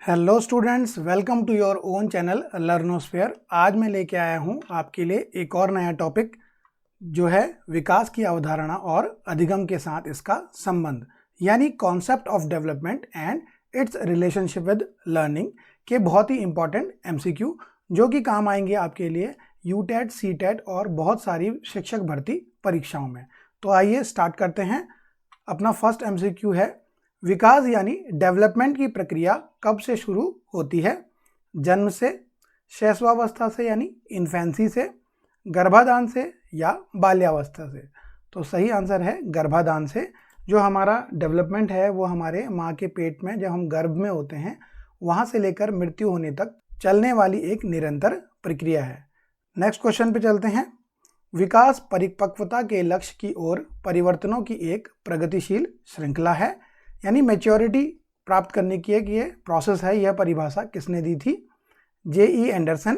Hello students, welcome to your own channel Learnosphere. आज मैं लेके आया हूँ आपके लिए एक और नया टॉपिक जो है विकास की अवधारणा और अधिगम के साथ इसका संबंध, यानी concept of development and it's relationship with learning के बहुत ही इंपॉर्टेंट एमसीक्यू जो कि काम आएंगे आपके लिए यूटेट, सीटेट और बहुत सारी शिक्षक भर्ती परीक्षाओं में। तो आइए स्टार्ट करते हैं। अपना फर्स्ट एमसीक्यू है, विकास यानी डेवलपमेंट की प्रक्रिया कब से शुरू होती है? जन्म से, शैशवावस्था से यानी इन्फेंसी से, गर्भाधान से या बाल्यावस्था से? तो सही आंसर है गर्भाधान से। जो हमारा डेवलपमेंट है वो हमारे माँ के पेट में जब हम गर्भ में होते हैं वहाँ से लेकर मृत्यु होने तक चलने वाली एक निरंतर प्रक्रिया है। नेक्स्ट क्वेश्चन पे चलते हैं। विकास परिपक्वता के लक्ष्य की ओर परिवर्तनों की एक प्रगतिशील श्रृंखला है, यानी मैच्योरिटी प्राप्त करने की एक ये प्रोसेस है। यह परिभाषा किसने दी थी? J.E. Anderson,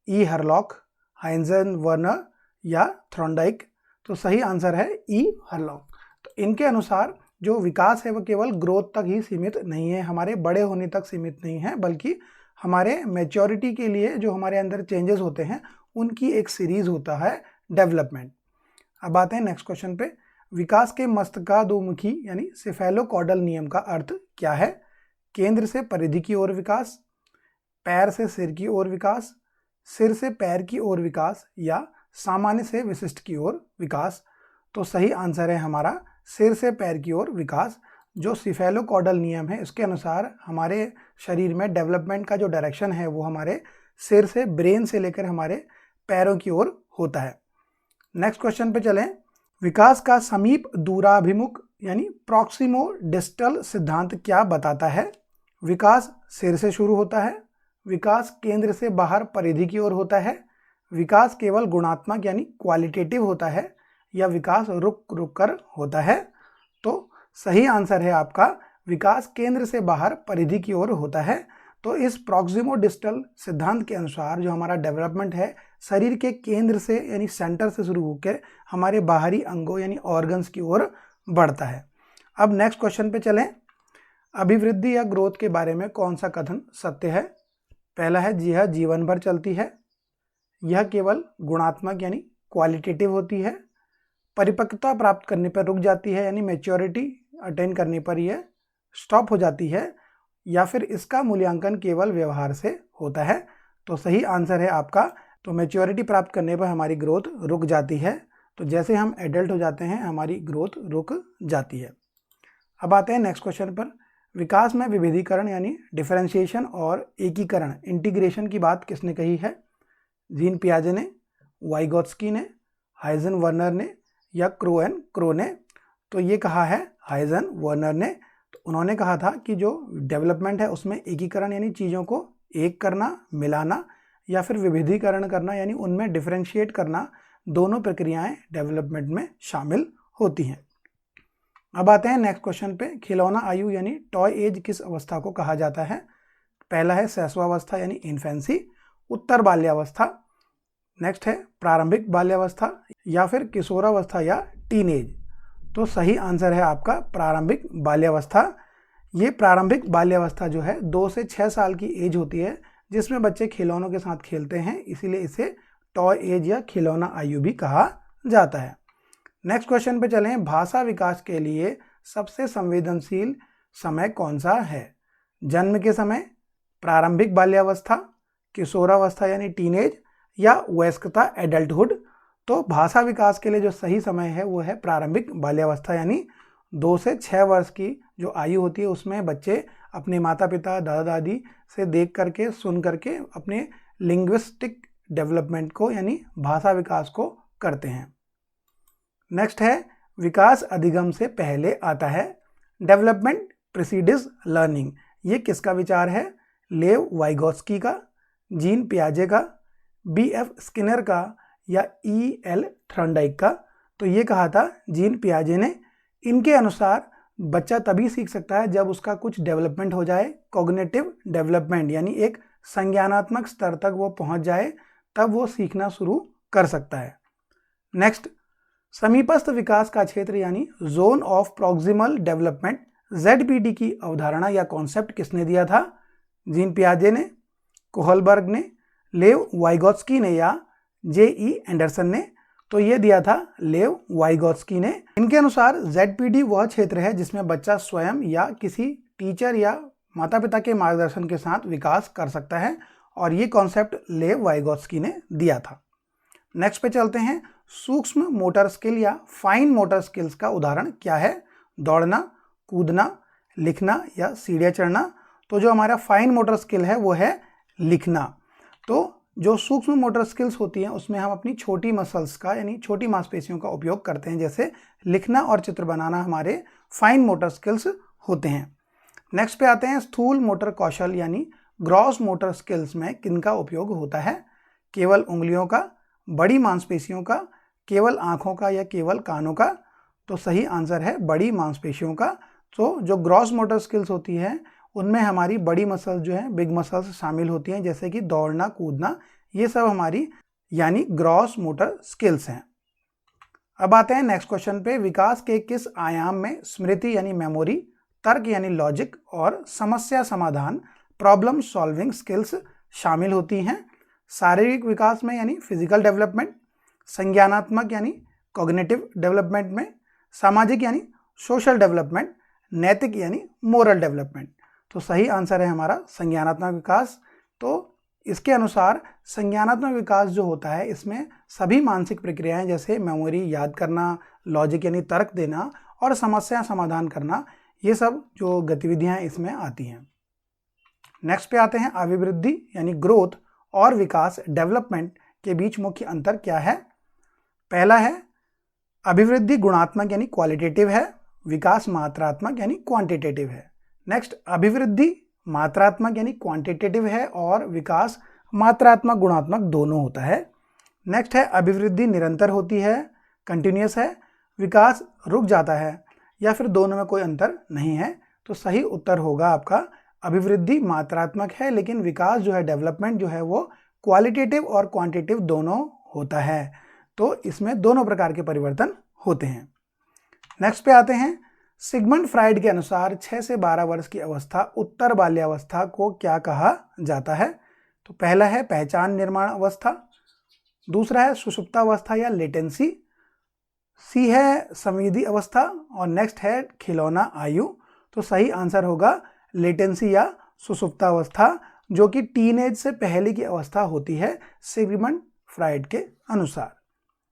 E. हरलॉक, हाइंजनवर्नर या थ्रोंडाइक? तो सही आंसर है E. हरलॉक। तो इनके अनुसार जो विकास है वो केवल ग्रोथ तक ही सीमित नहीं है, हमारे बड़े होने तक सीमित नहीं है, बल्कि हमारे मैच्योरिटी के लिए जो हमारे अंदर चेंजेस होते हैं उनकी एक सीरीज होता है डेवलपमेंट। अब आते हैं नेक्स्ट क्वेश्चन पे। विकास के मस्तकाधोमुखी यानी सेफेलोकॉडल नियम का अर्थ क्या है? केंद्र से परिधि की ओर विकास, पैर से सिर की ओर विकास, सिर से पैर की ओर विकास या सामान्य से विशिष्ट की ओर विकास? तो सही आंसर है हमारा सिर से पैर की ओर विकास। जो सेफेलोकॉडल नियम है इसके अनुसार हमारे शरीर में डेवलपमेंट का जो डायरेक्शन है वो हमारे सिर से, ब्रेन से लेकर हमारे पैरों की ओर होता है। नेक्स्ट क्वेश्चन पे चलें। विकास का समीप दूराभिमुख यानी प्रॉक्सिमो डिस्टल सिद्धांत क्या बताता है? विकास सिर से शुरू होता है, विकास केंद्र से बाहर परिधि की ओर होता है, विकास केवल गुणात्मक यानी क्वालिटेटिव होता है या विकास रुक रुक कर होता है? तो सही आंसर है आपका विकास केंद्र से बाहर परिधि की ओर होता है। तो इस प्रॉक्सिमो डिस्टल सिद्धांत के अनुसार जो हमारा डेवलपमेंट है शरीर के केंद्र से यानी सेंटर से शुरू होकर हमारे बाहरी अंगों यानी ऑर्गन्स की ओर बढ़ता है। अब नेक्स्ट क्वेश्चन पे चलें। अभिवृद्धि या ग्रोथ के बारे में कौन सा कथन सत्य है? पहला है यह जीवन भर चलती है, यह केवल गुणात्मक यानी क्वालिटेटिव होती है, परिपक्वता प्राप्त करने पर रुक जाती है यानी मैच्योरिटी अटेन करने पर यह स्टॉप हो जाती है, या फिर इसका मूल्यांकन केवल व्यवहार से होता है? तो सही आंसर है आपका तो मैच्योरिटी प्राप्त करने पर हमारी ग्रोथ रुक जाती है। तो जैसे हम एडल्ट हो जाते हैं हमारी ग्रोथ रुक जाती है। अब आते हैं नेक्स्ट क्वेश्चन पर। विकास में विभेदीकरण यानी डिफरेंशिएशन और एकीकरण इंटीग्रेशन की बात किसने कही है? जीन पियाजे ने, वाइगोत्स्की ने, हाइंजनवर्नर ने या क्रो ने? तो ये कहा है हाइंजनवर्नर ने। तो उन्होंने कहा था कि जो डेवलपमेंट है उसमें एकीकरण यानी चीज़ों को एक करना, मिलाना, या फिर विभेदीकरण करना यानी उनमें डिफरेंशिएट करना, दोनों प्रक्रियाएं डेवलपमेंट में शामिल होती हैं। अब आते हैं नेक्स्ट क्वेश्चन पे। खिलौना आयु यानी टॉय एज किस अवस्था को कहा जाता है? पहला है शैशवावस्था यानी इन्फेंसी, उत्तर बाल्यावस्था, नेक्स्ट है प्रारंभिक बाल्यावस्था या फिर किशोरावस्था या टीनेज? तो सही आंसर है आपका प्रारंभिक बाल्यावस्था। ये प्रारंभिक बाल्यावस्था जो है 2 से 6 साल की एज होती है जिसमें बच्चे खिलौनों के साथ खेलते हैं, इसीलिए इसे टॉय एज या खिलौना आयु भी कहा जाता है। नेक्स्ट क्वेश्चन पे चलें। भाषा विकास के लिए सबसे संवेदनशील समय कौन सा है? जन्म के समय, प्रारंभिक बाल्यावस्था, किशोरावस्था यानी टीनेज या वयस्कता एडल्टहुड? तो भाषा विकास के लिए जो सही समय है वो है प्रारंभिक बाल्यावस्था, यानी 2 से 6 वर्ष की जो आयु होती है उसमें बच्चे अपने माता पिता, दादा दादी से देख करके, सुन करके अपने लिंग्विस्टिक डेवलपमेंट को यानी भाषा विकास को करते हैं। नेक्स्ट है विकास अधिगम से पहले आता है। डेवलपमेंट प्रीसीड्स लर्निंग, ये किसका विचार है? लेव वाइगोत्स्की का, जीन पियाजे का, B.F. स्किनर का या E.L. थ्रोंडाइक का? तो ये कहा था जीन पियाजे ने। इनके अनुसार बच्चा तभी सीख सकता है जब उसका कुछ डेवलपमेंट हो जाए, कॉग्निटिव डेवलपमेंट यानी एक संज्ञानात्मक स्तर तक वो पहुंच जाए, तब वो सीखना शुरू कर सकता है। नेक्स्ट, समीपस्थ विकास का क्षेत्र यानी zone of proximal development ZPD की अवधारणा या कॉन्सेप्ट किसने दिया था? जीन पियाजे ने, कोहलबर्ग ने, लेव वाइगोत्स्की ने या जे.ई. एंडरसन ने? तो ये दिया था लेव वाइगोत्स्की ने। इनके अनुसार ZPD वह क्षेत्र है जिसमें बच्चा स्वयं या किसी टीचर या माता पिता के मार्गदर्शन के साथ विकास कर सकता है, और ये कॉन्सेप्ट लेव वाइगोत्स्की ने दिया था। नेक्स्ट पे चलते हैं। सूक्ष्म मोटर स्किल या फाइन मोटर स्किल्स का उदाहरण क्या है? दौड़ना, कूदना, लिखना या सीढ़ियाँ चढ़ना? तो जो हमारा फाइन मोटर स्किल है वो है लिखना। तो जो सूक्ष्म मोटर स्किल्स होती हैं उसमें हम अपनी छोटी मसल्स का यानी छोटी मांसपेशियों का उपयोग करते हैं, जैसे लिखना और चित्र बनाना हमारे फाइन मोटर स्किल्स होते हैं। नेक्स्ट पे आते हैं। स्थूल मोटर कौशल यानी ग्रॉस मोटर स्किल्स में किनका उपयोग होता है? केवल उंगलियों का, बड़ी मांसपेशियों का, केवल आंखों का या केवल कानों का? तो सही आंसर है बड़ी मांसपेशियों का। तो जो ग्रॉस मोटर स्किल्स होती है उनमें हमारी बड़ी मसल्स जो हैं, बिग मसल्स शामिल होती हैं, जैसे कि दौड़ना, कूदना, ये सब हमारी यानी ग्रॉस मोटर स्किल्स हैं। अब आते हैं नेक्स्ट क्वेश्चन पे। विकास के किस आयाम में स्मृति यानी मेमोरी, तर्क यानी लॉजिक और समस्या समाधान प्रॉब्लम सॉल्विंग स्किल्स शामिल होती हैं? शारीरिक विकास में यानी फिजिकल डेवलपमेंट, संज्ञानात्मक यानी कॉग्निटिव डेवलपमेंट में, सामाजिक यानी सोशल डेवलपमेंट, नैतिक यानी मोरल डेवलपमेंट? तो सही आंसर है हमारा संज्ञानात्मक विकास। तो इसके अनुसार संज्ञानात्मक विकास जो होता है इसमें सभी मानसिक प्रक्रियाएं जैसे मेमोरी याद करना, लॉजिक यानी तर्क देना और समस्या समाधान करना, ये सब जो गतिविधियां इसमें आती हैं। नेक्स्ट पे आते हैं। अभिवृद्धि यानी ग्रोथ और विकास डेवलपमेंट के बीच मुख्य अंतर क्या है? पहला है अभिवृद्धि गुणात्मक यानी क्वालिटेटिव है, विकास मात्रात्मक यानी क्वांटिटेटिव है। नेक्स्ट, अभिवृद्धि मात्रात्मक यानी क्वांटिटेटिव है और विकास मात्रात्मक गुणात्मक दोनों होता है। नेक्स्ट है अभिवृद्धि निरंतर होती है, कंटिन्यूअस है, विकास रुक जाता है, या फिर दोनों में कोई अंतर नहीं है। तो सही उत्तर होगा आपका अभिवृद्धि मात्रात्मक है, लेकिन विकास जो है, डेवलपमेंट जो है वो क्वालिटेटिव और क्वांटिटेटिव दोनों होता है। तो इसमें दोनों प्रकार के परिवर्तन होते हैं। नेक्स्ट पे आते हैं। सिगमंड फ्राइड के अनुसार 6 से 12 वर्ष की अवस्था उत्तर बाल्यावस्था को क्या कहा जाता है? तो पहला है पहचान निर्माण अवस्था, दूसरा है सुषुप्तावस्था या लेटेंसी, सी है संवेदी अवस्था और नेक्स्ट है खिलौना आयु। तो सही आंसर होगा लेटेंसी या सुषुप्तावस्था, जो कि टीनेज से पहले की अवस्था होती है सिगमंड फ्राइड के अनुसार।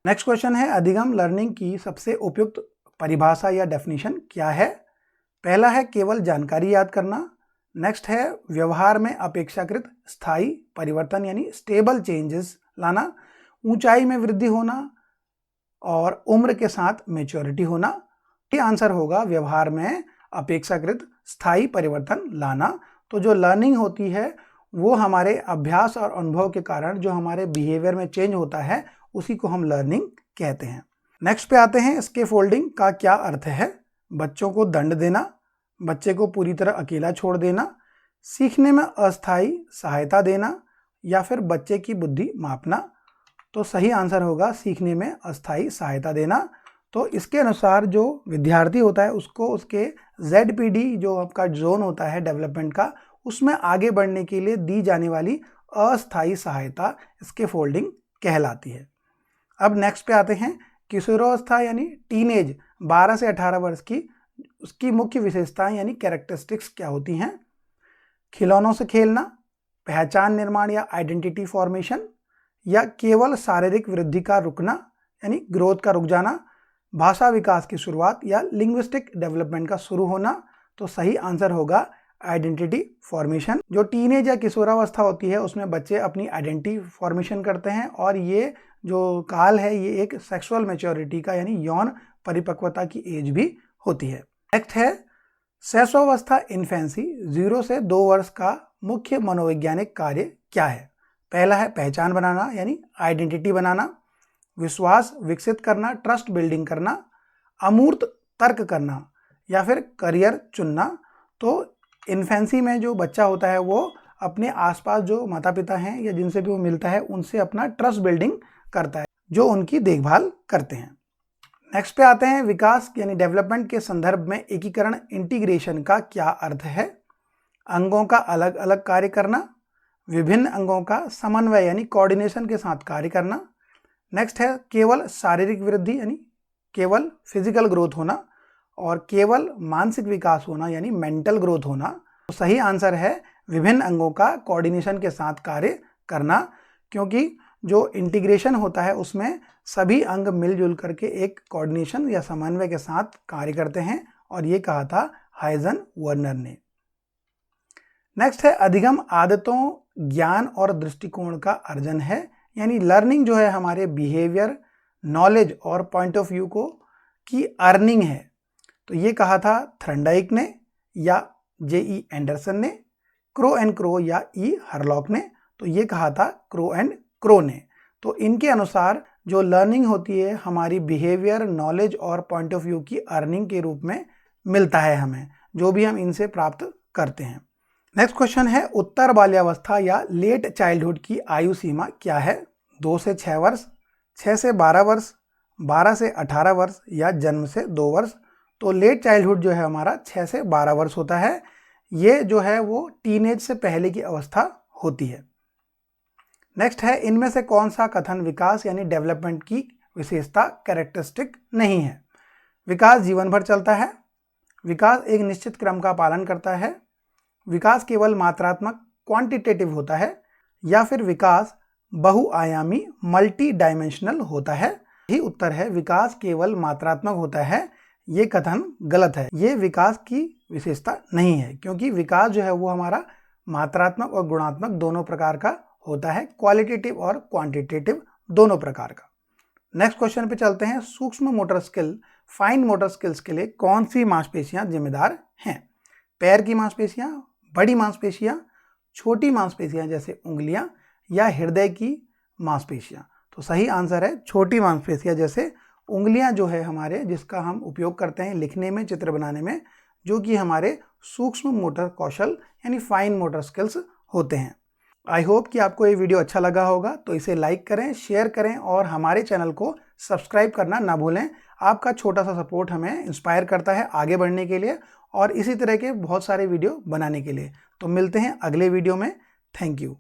नेक्स्ट क्वेश्चन है। अधिगम लर्निंग की सबसे उपयुक्त परिभाषा या डेफिनेशन क्या है? पहला है केवल जानकारी याद करना, नेक्स्ट है व्यवहार में अपेक्षाकृत स्थायी परिवर्तन यानी स्टेबल चेंजेस लाना, ऊंचाई में वृद्धि होना और उम्र के साथ मैच्योरिटी होना। ये आंसर होगा व्यवहार में अपेक्षाकृत स्थायी परिवर्तन लाना। तो जो लर्निंग होती है वो हमारे अभ्यास और अनुभव के कारण जो हमारे बिहेवियर में चेंज होता है उसी को हम लर्निंग कहते हैं। नेक्स्ट पे आते हैं। स्कैफोल्डिंग का क्या अर्थ है? बच्चों को दंड देना, बच्चे को पूरी तरह अकेला छोड़ देना, सीखने में अस्थायी सहायता देना या फिर बच्चे की बुद्धि मापना। तो सही आंसर होगा सीखने में अस्थायी सहायता देना। तो इसके अनुसार जो विद्यार्थी होता है उसको उसके ZPD जो आपका जोन होता है डेवलपमेंट का, उसमें आगे बढ़ने के लिए दी जाने वाली अस्थायी सहायता स्कैफोल्डिंग कहलाती है। अब नेक्स्ट पे आते हैं। किशोरावस्था यानी टीनेज 12 से 18 वर्ष की, उसकी मुख्य विशेषताएं यानी कैरेक्टरिस्टिक्स क्या होती हैं? खिलौनों से खेलना, पहचान निर्माण या आइडेंटिटी फॉर्मेशन, या केवल शारीरिक वृद्धि का रुकना यानी ग्रोथ का रुक जाना, भाषा विकास की शुरुआत या लिंग्विस्टिक डेवलपमेंट का शुरू होना। तो सही आंसर होगा आइडेंटिटी फॉर्मेशन। जो टीनेज या किशोरावस्था होती है उसमें बच्चे अपनी आइडेंटिटी फॉर्मेशन करते हैं और ये जो काल है ये एक सेक्सुअल मैच्योरिटी का यानी यौन परिपक्वता की एज भी होती है। नेक्स्ट है शैशवावस्था इन्फेंसी 0 से 2 वर्ष का मुख्य मनोवैज्ञानिक कार्य क्या है? पहला है पहचान बनाना यानी आइडेंटिटी बनाना, विश्वास विकसित करना, ट्रस्ट बिल्डिंग करना, अमूर्त तर्क करना या फिर करियर चुनना। तो इन्फेंसी में जो बच्चा होता है वो अपने आसपास जो माता पिता हैं या जिनसे भी वो मिलता है उनसे अपना ट्रस्ट बिल्डिंग करता है, जो उनकी देखभाल करते हैं। नेक्स्ट पे आते हैं। विकास यानी डेवलपमेंट के संदर्भ में एकीकरण इंटीग्रेशन का क्या अर्थ है? अंगों का अलग अलग कार्य करना, विभिन्न अंगों का समन्वय यानी कोऑर्डिनेशन के साथ कार्य करना। नेक्स्ट है केवल शारीरिक वृद्धि यानी केवल फिजिकल ग्रोथ होना, और केवल मानसिक विकास होना यानी मेंटल ग्रोथ होना। तो सही आंसर है विभिन्न अंगों का कोऑर्डिनेशन के साथ कार्य करना, क्योंकि जो इंटीग्रेशन होता है उसमें सभी अंग मिलजुल करके एक कोऑर्डिनेशन या समन्वय के साथ कार्य करते हैं, और ये कहा था हाइजेनबर्गर ने। नेक्स्ट है अधिगम आदतों, ज्ञान और दृष्टिकोण का अर्जन है, यानी लर्निंग जो है हमारे बिहेवियर, नॉलेज और पॉइंट ऑफ व्यू को की अर्निंग है। तो ये कहा था थर्नडाइक ने या J.E. एंडरसन ने, क्रो एंड क्रो या E. हरलॉक ने। तो ये कहा था क्रो एंड क्रो ने। तो इनके अनुसार जो लर्निंग होती है हमारी बिहेवियर, नॉलेज और पॉइंट ऑफ व्यू की अर्निंग के रूप में मिलता है हमें, जो भी हम इनसे प्राप्त करते हैं। नेक्स्ट क्वेश्चन है उत्तर बाल्यावस्था या लेट चाइल्डहुड की आयु सीमा क्या है? 2 से 6 वर्ष, 6 से 12 वर्ष, 12 से 18 वर्ष या जन्म से 2 वर्ष। तो लेट चाइल्डहुड जो है हमारा 6 से 12 वर्ष होता है। ये जो है वो टीनेज से पहले की अवस्था होती है। नेक्स्ट है इनमें से कौन सा कथन विकास यानी डेवलपमेंट की विशेषता कैरेक्टरिस्टिक नहीं है? विकास जीवन भर चलता है, विकास एक निश्चित क्रम का पालन करता है, विकास केवल मात्रात्मक क्वांटिटेटिव होता है, या फिर विकास बहुआयामी मल्टी डायमेंशनल होता है। यही उत्तर है विकास केवल मात्रात्मक होता है। ये कथन गलत है, ये विकास की विशेषता नहीं है, क्योंकि विकास जो है वो हमारा मात्रात्मक और गुणात्मक दोनों प्रकार का होता है, क्वालिटेटिव और क्वांटिटेटिव दोनों प्रकार का। नेक्स्ट क्वेश्चन पे चलते हैं। सूक्ष्म motor skill, fine motor skills के लिए कौन सी मांसपेशियां जिम्मेदार हैं? पैर की मांसपेशियां, बड़ी मांसपेशियां, छोटी मांसपेशियां जैसे उंगलियां, या हृदय की मांसपेशियां? तो सही आंसर है छोटी मांसपेशियां जैसे उंगलियां जो है हमारे, जिसका हम उपयोग करते हैं लिखने में, चित्र बनाने में, जो कि हमारे सूक्ष्म मोटर कौशल यानी फाइन मोटर स्किल्स होते हैं। आई होप कि आपको ये वीडियो अच्छा लगा होगा, तो इसे लाइक करें, शेयर करें और हमारे चैनल को सब्सक्राइब करना ना भूलें। आपका छोटा सा सपोर्ट हमें इंस्पायर करता है आगे बढ़ने के लिए और इसी तरह के बहुत सारे वीडियो बनाने के लिए। तो मिलते हैं अगले वीडियो में। Thank you.